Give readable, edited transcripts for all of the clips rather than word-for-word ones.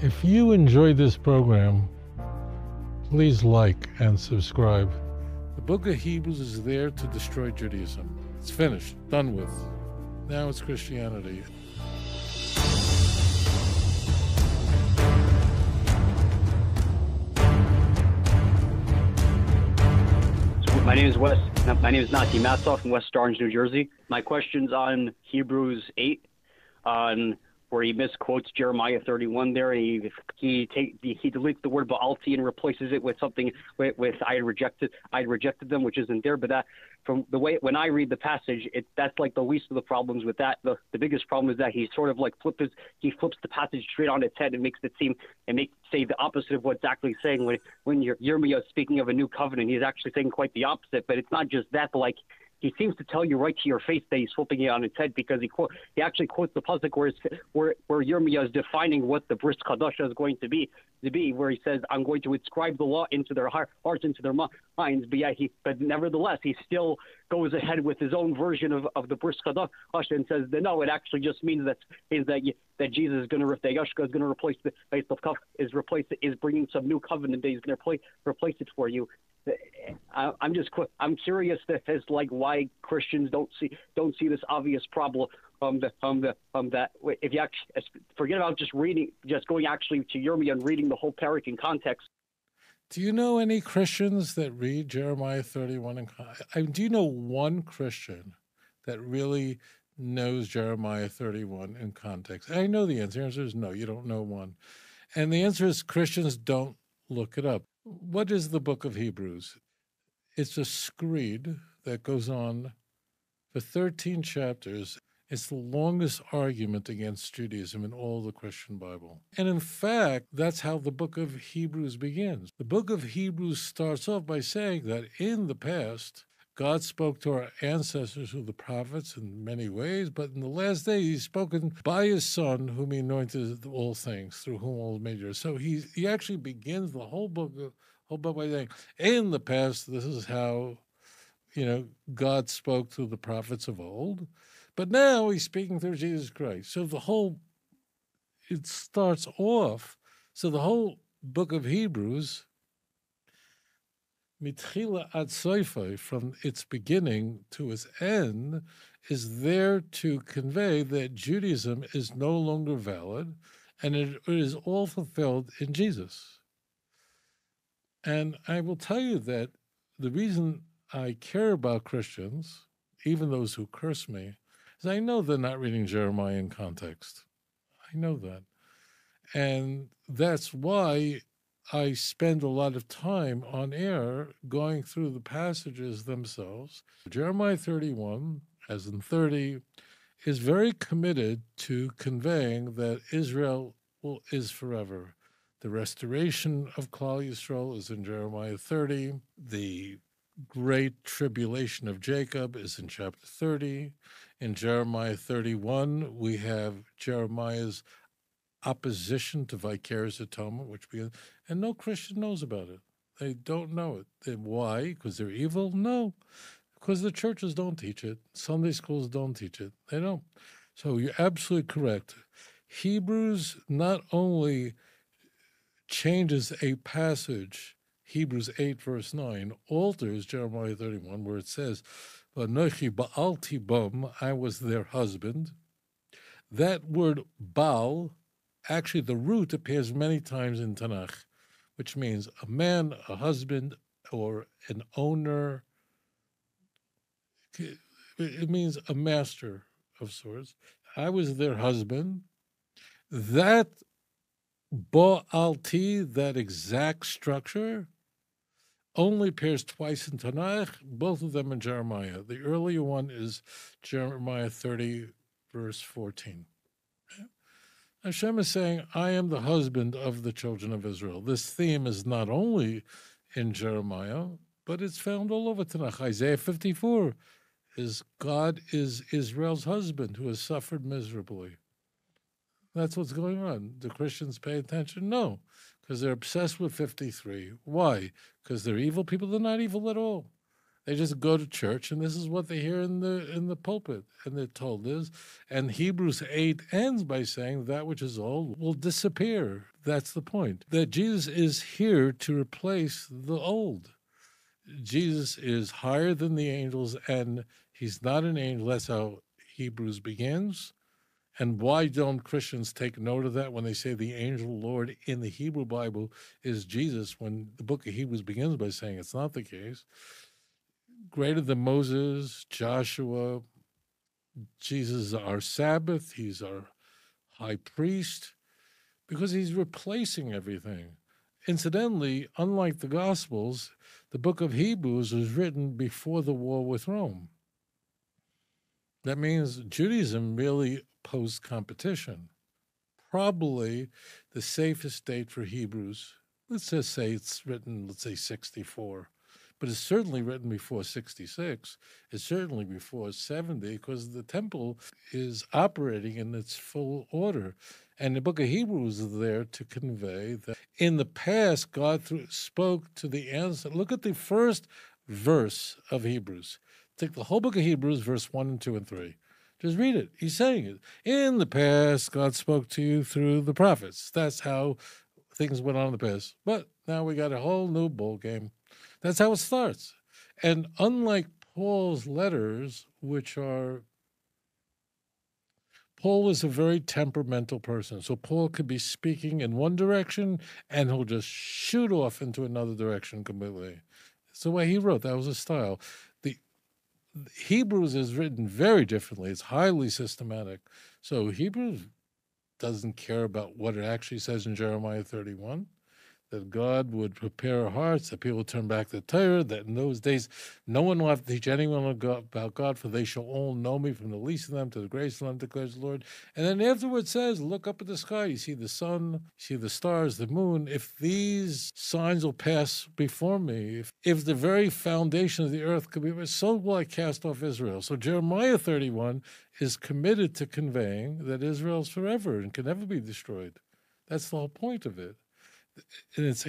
If you enjoyed this program, please like and subscribe. The book of Hebrews is there to destroy Judaism. It's finished, done with. Now it's Christianity. My name is Nati Matzoff from West Orange, New Jersey. My question's on Hebrews 8, on where he misquotes Jeremiah 31 there, and he deletes the word Baalti and replaces it with something with I had rejected them, which isn't there. But that, from the way when I read the passage, that's like the least of the problems with that. The biggest problem is that he sort of like flips the passage straight on its head and makes it say the opposite of what it's actually saying. When Yirmiyah is speaking of a new covenant, he's actually saying quite the opposite. But it's not just that, but like, he seems to tell you right to your face that he's flipping it on its head, because he actually quotes the pasuk where Yirmiyah is defining what the bris Hadasha is going to be, where he says, "I'm going to inscribe the law into their hearts, into their minds." But nevertheless, he still goes ahead with his own version of the bris Hadasha and says that no, it actually just means that Jesus is going to, that Yeshua is going to replace the base of is bringing some new covenant that he's going to replace it for you. I'm curious as like why Christians don't see this obvious problem that if you actually forget about just going actually to Yirmiyah and reading the whole parak in context. Do you know any Christians that read Jeremiah 31 do you know one Christian that really knows Jeremiah 31 in context? I know the answer. The answer is no, you don't know one. And the answer is Christians don't look it up. What is the book of Hebrews? It's a screed that goes on for 13 chapters. It's the longest argument against Judaism in all the Christian Bible. And in fact, that's how the book of Hebrews begins. The book of Hebrews starts off by saying that in the past, God spoke to our ancestors through the prophets in many ways, but in the last day, he's spoken by his Son, whom he anointed all things, through whom all made are. So he actually begins the whole book by saying, in the past, this is how, God spoke through the prophets of old, but now he's speaking through Jesus Christ. So it starts off, so the whole book of Hebrews, mitchila ad soifai, from its beginning to its end, is there to convey that Judaism is no longer valid, and it is all fulfilled in Jesus. And I will tell you that the reason I care about Christians, even those who curse me, is I know they're not reading Jeremiah in context. I know that. And that's why I spend a lot of time on air going through the passages themselves. Jeremiah 31, as in 30, is very committed to conveying that Israel is forever. The restoration of Klal Yisrael is in Jeremiah 30. The great tribulation of Jacob is in chapter 30. In Jeremiah 31, we have Jeremiah's opposition to vicarious atonement, which begins, and no Christian knows about it. They don't know it. Why? Because they're evil? No, because the churches don't teach it. Sunday schools don't teach it. They don't. So you're absolutely correct. Hebrews not only changes a passage, Hebrews 8, verse 9, alters Jeremiah 31, where it says, "V'anochi ba'alti bom," I was their husband. That word Baal, actually the root appears many times in Tanakh, which means a man, a husband, or an owner. It means a master of sorts. I was their husband. That Ba'alti, that exact structure, only appears twice in Tanakh, both of them in Jeremiah. The earlier one is Jeremiah 30, verse 14. Hashem is saying, I am the husband of the children of Israel. This theme is not only in Jeremiah, but it's found all over Tanakh. Isaiah 54 is God is Israel's husband who has suffered miserably. That's what's going on. Do Christians pay attention? No, because they're obsessed with 53. Why? Because they're evil people? They're not evil at all. They just go to church, and this is what they hear in the pulpit, and they're told this. And Hebrews 8 ends by saying that which is old will disappear. That's the point. That Jesus is here to replace the old. Jesus is higher than the angels, and he's not an angel. That's how Hebrews begins. And why don't Christians take note of that when they say the angel Lord in the Hebrew Bible is Jesus, when the book of Hebrews begins by saying it's not the case? Greater than Moses, Joshua, Jesus is our Sabbath, he's our high priest, because he's replacing everything. Incidentally, unlike the Gospels, the book of Hebrews was written before the war with Rome. That means Judaism really posed competition. Probably the safest date for Hebrews, let's just say it's written, let's say 64. But it's certainly written before 66. It's certainly before 70, because the temple is operating in its full order. And the book of Hebrews is there to convey that in the past, God spoke to the ancestors. Look at the first verse of Hebrews. Take the whole book of Hebrews, verse 1 and 2 and 3. Just read it. He's saying it. In the past, God spoke to you through the prophets. That's how things went on in the past. But now we got a whole new ball game. That's how it starts. And unlike Paul's letters, Paul is a very temperamental person. So Paul could be speaking in one direction and he'll just shoot off into another direction completely. It's the way he wrote. That was his style. The Hebrews is written very differently. It's highly systematic. So Hebrews doesn't care about what it actually says in Jeremiah 31. That God would prepare our hearts, that people would turn back to Torah, that in those days no one will have to teach anyone about God, for they shall all know me, from the least of them to the greatest of them, declares the Lord. And then afterwards says, look up at the sky, you see the sun, you see the stars, the moon. If these signs will pass before me, if the very foundation of the earth could be, so will I cast off Israel. So Jeremiah 31 is committed to conveying that Israel is forever and can never be destroyed. That's the whole point of it. And it's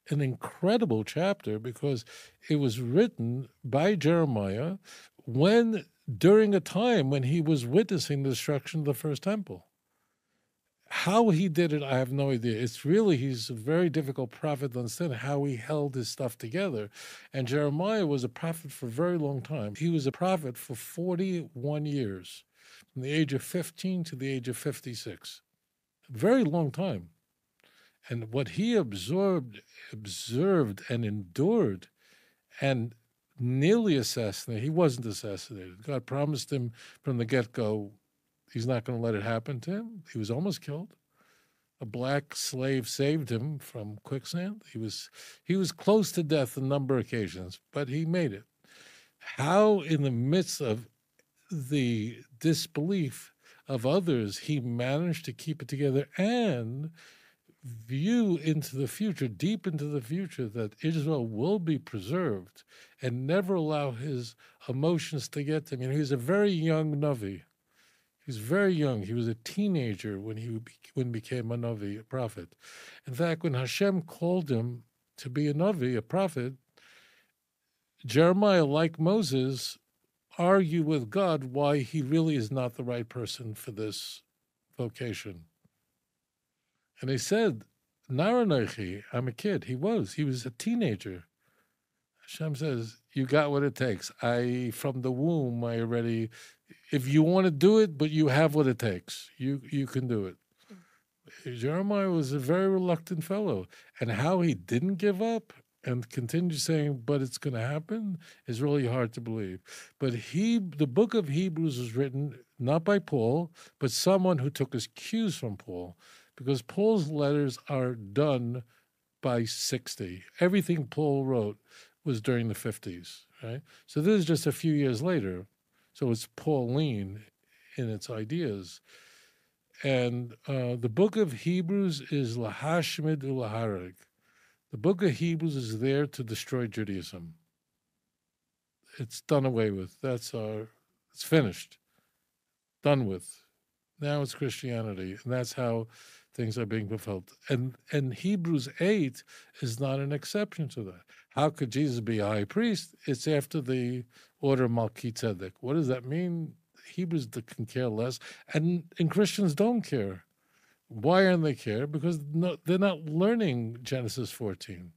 an incredible chapter, because it was written by Jeremiah during a time when he was witnessing the destruction of the first temple. How he did it, I have no idea. He's a very difficult prophet to understand how he held his stuff together. And Jeremiah was a prophet for a very long time. He was a prophet for 41 years, from the age of 15 to the age of 56. A very long time. And what he observed and endured and nearly assassinated, he wasn't assassinated. God promised him from the get-go he's not going to let it happen to him. He was almost killed. A black slave saved him from quicksand. He was close to death on a number of occasions, but he made it. How, in the midst of the disbelief of others, he managed to keep it together and view into the future, deep into the future, that Israel will be preserved, and never allow his emotions to get to him. He was a very young Navi. He was very young. He was a teenager when he became a Navi, a prophet. In fact, when Hashem called him to be a Navi, a prophet, Jeremiah, like Moses, argued with God why he really is not the right person for this vocation. And he said, Naranoichi, I'm a kid. He was a teenager. Hashem says, you got what it takes. From the womb, if you want to do it, but you have what it takes, you can do it. Jeremiah was a very reluctant fellow. And how he didn't give up and continued saying, but it's going to happen, is really hard to believe. But the book of Hebrews was written not by Paul, but someone who took his cues from Paul. Because Paul's letters are done by 60. Everything Paul wrote was during the 50s, right? So this is just a few years later. So it's Pauline in its ideas. And the book of Hebrews is lahashmid ulahareg. The book of Hebrews is there to destroy Judaism. It's done away with. It's finished. Done with. Now it's Christianity. And that's how things are being fulfilled. And Hebrews 8 is not an exception to that. How could Jesus be a high priest? It's after the order of Melchizedek. What does that mean? Hebrews can care less, and Christians don't care. Why aren't they care? Because they're not learning Genesis 14.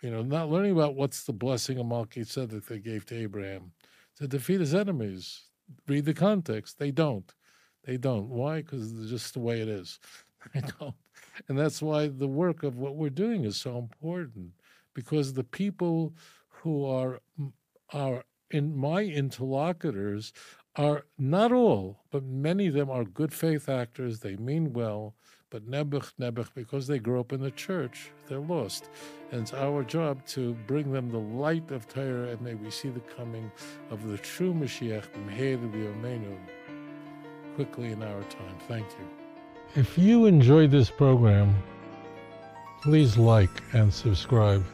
Not learning about what's the blessing of Melchizedek they gave to Abraham to defeat his enemies. Read the context. They don't. Why? Because it's just the way it is. They don't. And that's why the work of what we're doing is so important, because the people who are in my interlocutors are not all, but many of them are good faith actors. They mean well, but nebuch, because they grew up in the church, they're lost. And it's our job to bring them the light of Torah, and may we see the coming of the true Mashiach, quickly in our time. Thank you. If you enjoyed this program, please like and subscribe.